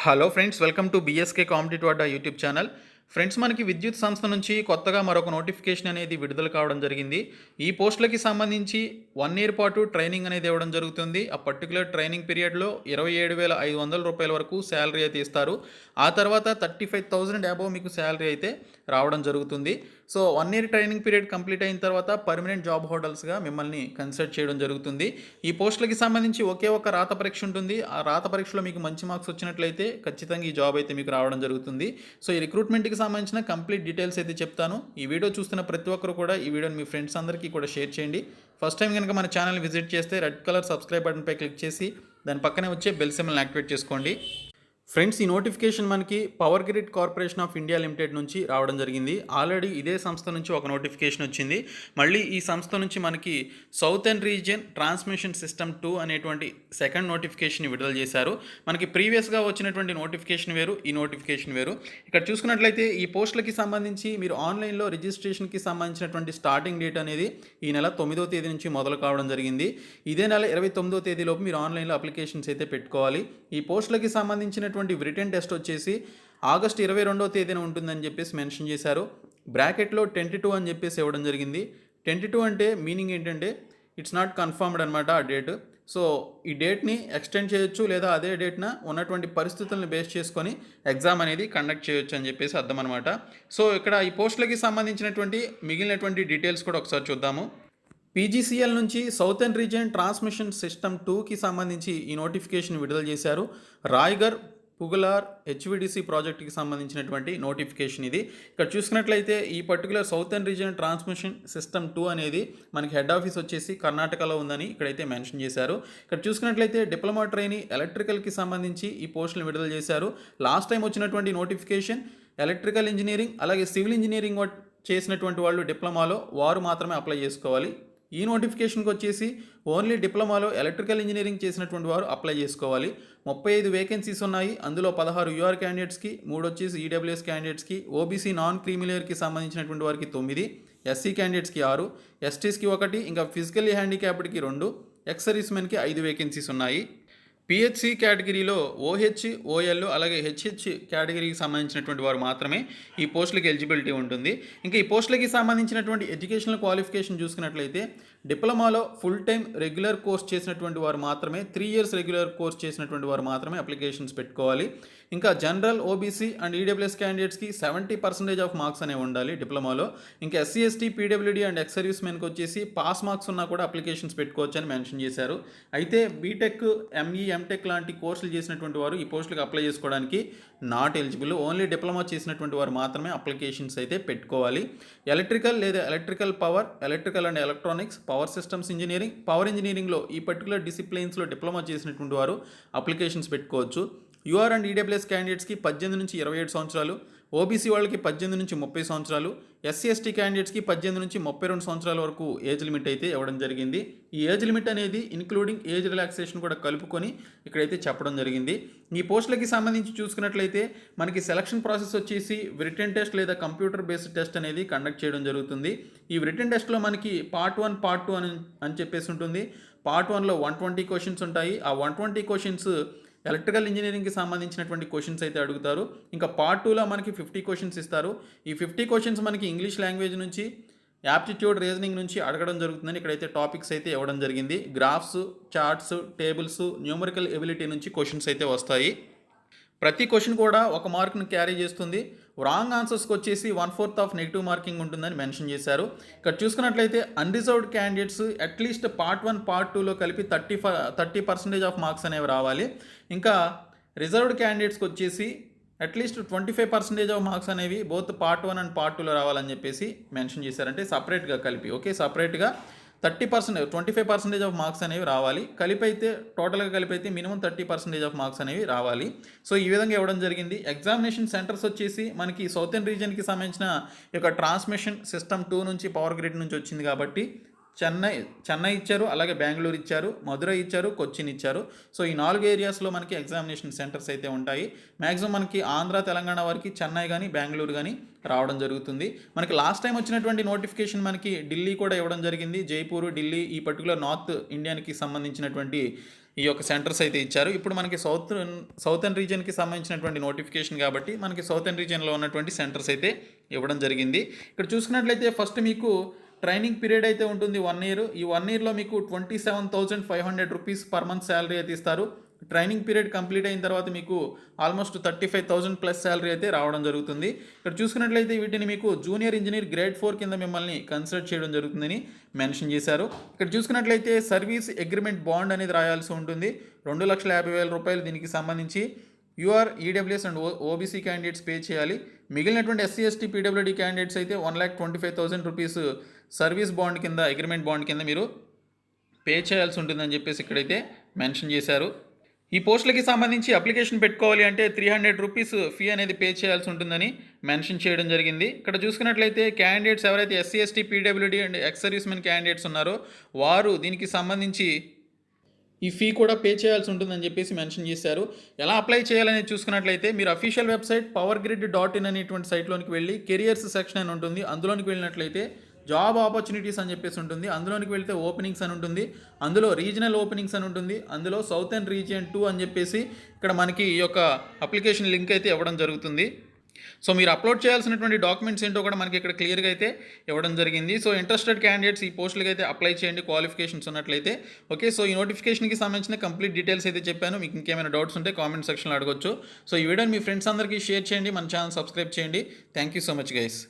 Hello friends, welcome to BSK competitive Adda YouTube channel. Friends, మనకి విద్యుత్ సంస్థ నుంచి కొత్తగా మరొక నోటిఫికేషన్ అనేది విడుదల కావడం జరిగింది. ఈ పోస్టులకి సంబంధించి 1 ఇయర్ పాటు ట్రైనింగ్ అనేది ఇవ్వడం జరుగుతుంది. ఆ పర్టికులర్ ట్రైనింగ్ పీరియడ్లో 27,500 రూపాయల వరకు శాలరీ అయితే ఇస్తారు. ఆ తర్వాత 35,000 అబోవ్ మీకు శాలరీ అయితే రావడం జరుగుతుంది. So 1 year training period complete అయిన తర్వాత పర్మనెంట్ జాబ్ హోల్డర్స్గా మిమ్మల్ని కన్సిడర్ చేయడం జరుగుతుంది. ఈ పోస్టులకి సంబంధించి ఒకే ఒక రాత పరీక్ష ఉంటుంది. ఆ రాత పరీక్షలో మీకు మంచి మార్క్స్ వచ్చినట్లయితే ఖచ్చితంగా ఈ జాబ్ అయితే మీకు రావడం జరుగుతుంది. సో ఈ రిక్రూట్మెంట్కి సంబంధించిన కంప్లీట్ డీటెయిల్స్ అయితే చెప్తాను. ఈ వీడియో చూస్తున్న ప్రతి ఒక్కరు కూడా ఈ వీడియోని మీ ఫ్రెండ్స్ అందరికీ కూడా షేర్ చేయండి. ఫస్ట్ టైం కనుక మన ఛానల్ విజిట్ చేస్తే రెడ్ కలర్ సబ్స్క్రైబ్ బటన్పై క్లిక్ చేసి దాని పక్కనే వచ్చే బెల్ సింబల్ని యాక్టివేట్ చేసుకోండి. ఫ్రెండ్స్, ఈ నోటిఫికేషన్ మనకి power grid corporation of India limited నుంచి రావడం జరిగింది. ఆల్రెడీ ఇదే సంస్థ నుంచి ఒక నోటిఫికేషన్ వచ్చింది. మళ్ళీ ఈ సంస్థ నుంచి మనకి సౌతర్న్ రీజియన్ ట్రాన్స్మిషన్ సిస్టమ్ 2 అనేటువంటి సెకండ్ నోటిఫికేషన్ విడుదల చేశారు. మనకి ప్రీవియస్గా వచ్చినటువంటి నోటిఫికేషన్ వేరు, ఈ నోటిఫికేషన్ వేరు. ఇక్కడ చూసుకున్నట్లయితే ఈ పోస్టులకి సంబంధించి మీరు ఆన్లైన్లో రిజిస్ట్రేషన్కి సంబంధించినటువంటి స్టార్టింగ్ డేట్ అనేది ఈ నెల 9వ తేదీ నుంచి మొదలు కావడం జరిగింది. ఇదే నెల 29వ తేదీలోపు మీరు ఆన్లైన్లో అప్లికేషన్స్ అయితే పెట్టుకోవాలి. ఈ పోస్టులకి సంబంధించినటువంటి రిటన్ టెస్ట్ వచ్చేసి ఆగస్టు 22వ తేదీన ఉంటుందని చెప్పేసి మెన్షన్ చేశారు. బ్రాకెట్లో 22 అని చెప్పేసి ఇవ్వడం జరిగింది. 22 అంటే మీనింగ్ ఏంటంటే ఇట్స్ నాట్ కన్ఫర్మ్డ్ అనమాట ఆ డేట్. సో ఈ డేట్ని ఎక్స్టెండ్ చేయొచ్చు, లేదా అదే డేట్న ఉన్నటువంటి పరిస్థితులను బేస్ చేసుకొని ఎగ్జామ్ అనేది కండక్ట్ చేయొచ్చు అని చెప్పేసి అర్థం అనమాట. సో ఇక్కడ ఈ పోస్టులకి సంబంధించినటువంటి మిగిలినటువంటి డీటెయిల్స్ కూడా ఒకసారి చూద్దాము. పీజీసీఎల్ నుంచి సౌతర్న్ రీజియన్ ట్రాన్స్మిషన్ సిస్టమ్ 2కి సంబంధించి ఈ నోటిఫికేషన్ విడుదల చేశారు. రాయ్గర్ పుగలార్ హెచ్విడిసి ప్రాజెక్టుకి సంబంధించినటువంటి నోటిఫికేషన్ ఇది. ఇక్కడ చూసుకున్నట్లయితే ఈ particular southern region transmission system 2 అనేది మనకి హెడ్ ఆఫీస్ వచ్చేసి కర్ణాటకలో ఉందని ఇక్కడైతే మెన్షన్ చేశారు. ఇక్కడ చూసుకున్నట్లయితే డిప్లొమా ట్రైనీ ఎలక్ట్రికల్కి సంబంధించి ఈ పోస్టులను విడుదల చేశారు. లాస్ట్ టైం వచ్చినటువంటి నోటిఫికేషన్ ఎలక్ట్రికల్ ఇంజనీరింగ్ అలాగే సివిల్ ఇంజనీరింగ్ చేసినటువంటి వాళ్ళు డిప్లొమాలో వారు మాత్రమే అప్లై చేసుకోవాలి. ఈ నోటిఫికేషన్కి వచ్చేసి ఓన్లీ డిప్లొమాలో ఎలక్ట్రికల్ ఇంజనీరింగ్ చేసినటువంటి వారు అప్లై చేసుకోవాలి. 35 వేకెన్సీస్ ఉన్నాయి. అందులో 16 యూఆర్ క్యాండిడేట్స్కి, 3 వచ్చేసి ఈడబ్ల్యూఎస్ క్యాండిడేట్స్కి, ఓబీసీ నాన్ క్రీమిలేయర్కి సంబంధించినటువంటి వారికి 9, ఎస్సీ క్యాండిడేట్స్కి 6, ఎస్టీస్కి 1, ఇంకా ఫిజికల్లీ హ్యాండిక్యాప్డ్కి 2, ఎక్స్ సర్వీస్మెన్కి 5 వేకెన్సీస్ ఉన్నాయి. పిహెచ్సి కేటగిరీలో ఓహెచ్, ఓఎల్ అలాగే హెచ్హెచ్ కేటగిరీకి సంబంధించినటువంటి వారు మాత్రమే ఈ పోస్టులకి ఎలిజిబిలిటీ ఉంటుంది. ఇంకా ఈ పోస్టులకి సంబంధించినటువంటి ఎడ్యుకేషనల్ క్వాలిఫికేషన్ చూసుకున్నట్లయితే డిప్లొమాలో ఫుల్ టైం రెగ్యులర్ కోర్స్ చేసినటువంటి వారు మాత్రమే, 3 ఇయర్స్ రెగ్యులర్ కోర్స్ చేసినటువంటి వారు మాత్రమే అప్లికేషన్స్ పెట్టుకోవాలి. ఇంకా జనరల్, ఓబీసీ అండ్ ఈడబ్ల్యూఎస్ క్యాండిడేట్స్కి 70% ఆఫ్ మార్క్స్ అనేవి ఉండాలి డిప్లొమాలో. ఇంకా SC ST, PWD and ex సర్వీస్ మెన్కి వచ్చేసి పాస్ మార్క్స్ ఉన్నా కూడా అప్లికేషన్స్ పెట్టుకోవచ్చు అని మెన్షన్ చేశారు. అయితే బీటెక్, ఎంఈ, ఎంటెక్ లాంటి కోర్సులు చేసినటువంటి వారు ఈ పోస్టులకు అప్లై చేసుకోవడానికి నాట్ ఎలిజిబుల్. ఓన్లీ డిప్లొమా చేసినటువంటి వారు మాత్రమే అప్లికేషన్స్ అయితే పెట్టుకోవాలి. ఎలక్ట్రికల్ లేదా electrical power, electrical and electronics, power systems engineering, power ఇంజనీరింగ్లో ఈ పర్టికులర్ డిసిప్లిన్స్లో డిప్లొమా చేసినటువంటి వారు అప్లికేషన్స్ పెట్టుకోవచ్చు. యూఆర్ అండ్ ఈడబ్ల్యూఎస్ క్యాండిడేట్స్కి 18 నుంచి 27 సంవత్సరాలు, ఓబీసీ వాళ్ళకి 18 నుంచి 30 సంవత్సరాలు, ఎస్సీ ఎస్టీ క్యాండిడేట్స్కి 18 నుంచి 32 సంవత్సరాల వరకు ఏజ్ లిమిట్ అయితే ఇవ్వడం జరిగింది. ఈ ఏజ్ లిమిట్ అనేది ఇన్క్లూడింగ్ ఏజ్ రిలాక్సేషన్ కూడా కలుపుకొని ఇక్కడైతే చెప్పడం జరిగింది. ఈ పోస్టులకి సంబంధించి చూసుకున్నట్లయితే మనకి సెలక్షన్ ప్రాసెస్ వచ్చేసి రిటన్ టెస్ట్ లేదా కంప్యూటర్ బేస్డ్ టెస్ట్ అనేది కండక్ట్ చేయడం జరుగుతుంది. ఈ రిటన్ టెస్ట్లో మనకి పార్ట్ 1, పార్ట్ 2 అని చెప్పేసి ఉంటుంది. పార్ట్ 1లో 120 క్వశ్చన్స్ ఉంటాయి. ఆ 120 క్వశ్చన్స్ ఎలక్ట్రికల్ ఇంజనీరింగ్కి సంబంధించినటువంటి క్వశ్చన్స్ అయితే అడుగుతారు. ఇంకా పార్ట్ 2లో మనకి 50 క్వశ్చన్స్ ఇస్తారు. ఈ 50 క్వశ్చన్స్ మనకి ఇంగ్లీష్ లాంగ్వేజ్ నుంచి, యాప్టిట్యూడ్, రీజనింగ్ నుంచి అడగడం జరుగుతుందని ఇక్కడైతే టాపిక్స్ అయితే ఇవ్వడం జరిగింది. Graphs, charts, tables, numerical ability నుంచి క్వశ్చన్స్ అయితే వస్తాయి. ప్రతి క్వశ్చన్ కూడా 1 మార్క్ని క్యారీ చేస్తుంది. రాంగ్ ఆన్సర్స్కి వచ్చేసి 1/4 ఆఫ్ నెగిటివ్ మార్కింగ్ ఉంటుందని మెన్షన్ చేశారు. ఇక్కడ చూసుకున్నట్లయితే unreserved candidates at least part 1, part 2లో కలిపి 30% ఆఫ్ మార్క్స్ అనేవి రావాలి. ఇంకా రిజర్వ్డ్ క్యాండిడేట్స్కి వచ్చేసి అట్లీస్ట్ 25% ఆఫ్ మార్క్స్ అనేవి బోత్ పార్ట్ 1 అండ్ పార్ట్ 2లో రావాలని చెప్పేసి మెన్షన్ చేశారంటే సపరేట్గా కలిపి, ఓకే, సపరేట్గా 30%, 25% ఆఫ్ మార్క్స్ అనేవి రావాలి. టోటల్గా కలిపి అయితే మినిమం 30% ఆఫ్ మార్క్స్ అనేవి రావాలి. సో ఈ విధంగా ఇవ్వడం జరిగింది. ఎగ్జామినేషన్ సెంటర్స్ వచ్చేసి మనకి సౌతర్న్ రీజియన్కి సంబంధించిన ఈ యొక్క ట్రాన్స్మిషన్ సిస్టమ్ 2 నుంచి పవర్ గ్రిడ్ నుంచి వచ్చింది కాబట్టి చెన్నై ఇచ్చారు, అలాగే బెంగళూరు ఇచ్చారు, మధురై ఇచ్చారు, కొచ్చిన్ ఇచ్చారు. సో ఈ 4 ఏరియాస్లో మనకి ఎగ్జామినేషన్ సెంటర్స్ అయితే ఉంటాయి. మ్యాక్సిమం మనకి ఆంధ్ర, తెలంగాణ వారికి చెన్నై కానీ బెంగళూరు కానీ రావడం జరుగుతుంది. మనకి లాస్ట్ టైం వచ్చినటువంటి నోటిఫికేషన్ మనకి ఢిల్లీ కూడా ఇవ్వడం జరిగింది. జైపూర్, ఢిల్లీ, ఈ పర్టికులర్ నార్త్ ఇండియాకి సంబంధించినటువంటి ఈ యొక్క సెంటర్స్ అయితే ఇచ్చారు. ఇప్పుడు మనకి సౌతర్న్ రీజియన్కి సంబంధించినటువంటి నోటిఫికేషన్ కాబట్టి మనకి సౌతర్న్ రీజియన్లో ఉన్నటువంటి సెంటర్స్ అయితే ఇవ్వడం జరిగింది. ఇక్కడ చూసుకున్నట్లయితే ఫస్ట్ మీకు ట్రైనింగ్ పీరియడ్ అయితే ఉంటుంది 1 ఇయర్. ఈ 1 ఇయర్లో మీకు 27,500 రూపీస్ పర్ మంత్ శాలరీ అయితే ఇస్తారు. ట్రైనింగ్ పీరియడ్ కంప్లీట్ అయిన తర్వాత మీకు ఆల్మోస్ట్ 35,000 ప్లస్ శాలరీ అయితే రావడం జరుగుతుంది. ఇక్కడ చూసుకున్నట్లయితే వీటిని మీకు జూనియర్ ఇంజనీర్ గ్రేడ్ 4 కింద మిమ్మల్ని కన్సిడర్ చేయడం జరుగుతుందని మెన్షన్ చేశారు. ఇక్కడ చూసుకున్నట్లయితే సర్వీస్ అగ్రిమెంట్ బాండ్ అనేది రాయాల్సి ఉంటుంది. 2,50,000 రూపాయలు దీనికి సంబంధించి you're EWS and OBC candidates pay చేయాలి. మిగిలినటువంటి ఎస్సీ ఎస్టీ పీడబ్ల్యూడీ క్యాండిడేట్స్ అయితే 1,25,000 రూపీస్ సర్వీస్ బాండ్ కింద అగ్రిమెంట్ బాండ్ కింద మీరు పే చేయాల్సి ఉంటుందని చెప్పేసి ఇక్కడైతే మెన్షన్ చేశారు. ఈ పోస్టులకి సంబంధించి అప్లికేషన్ పెట్టుకోవాలి అంటే 300 రూపీస్ ఫీ అనేది పే చేయాల్సి ఉంటుందని మెన్షన్ చేయడం జరిగింది. ఇక్కడ చూసుకున్నట్లయితే క్యాండిడేట్స్ ఎవరైతే SC ST PWD and ex servicemen candidates ఉన్నారో వారు దీనికి సంబంధించి ఈ ఫీ కూడా పే చేయాల్సి ఉంటుందని చెప్పేసి మెన్షన్ చేశారు. ఎలా అప్లై చేయాలనేది చూసుకున్నట్లయితే మీరు అఫీషియల్ వెబ్సైట్ powergrid.in అనేటువంటి సైట్లోనికి వెళ్ళి కెరియర్స్ సెక్షన్ అని ఉంటుంది. అందులోనికి వెళ్ళినట్లయితే జాబ్ ఆపర్చునిటీస్ అని చెప్పేసి ఉంటుంది. అందులోనికి వెళ్తే ఓపెనింగ్స్ అని ఉంటుంది. అందులో రీజనల్ ఓపెనింగ్స్ అని ఉంటుంది. అందులో సౌతర్న్ రీజియన్ 2 అని చెప్పేసి ఇక్కడ మనకి ఈ యొక్క అప్లికేషన్ లింక్ అయితే ఇవ్వడం జరుగుతుంది. సో మీరు అప్లోడ్ చేయాల్సినటువంటి డాక్యుమెంట్స్ ఏంటో కూడా మనకి ఇక్కడ క్లియర్గా అయితే ఇవ్వడం జరిగింది. సో ఇంట్రెస్టెడ్ క్యాండిడేట్స్ ఈ పోస్టులకి అయితే అప్లై చేయండి క్వాలిఫికేషన్స్ ఉన్నట్లయితే. ఓకే, సో ఈ నోటిఫికేషన్కి సంబంధించిన కంప్లీట్ డీటెయిల్స్ అయితే చెప్పాను. మీకు ఇంకేమైనా డౌట్స్ ఉంటే కామెంట్ సెక్షన్లో అడగొచ్చు. సో ఈ వీడియోని మీ ఫ్రెండ్స్ అందరికీ షేర్ చేయండి, మన ఛానల్ సబ్స్క్రైబ్ చేయండి. Thank you so much guys.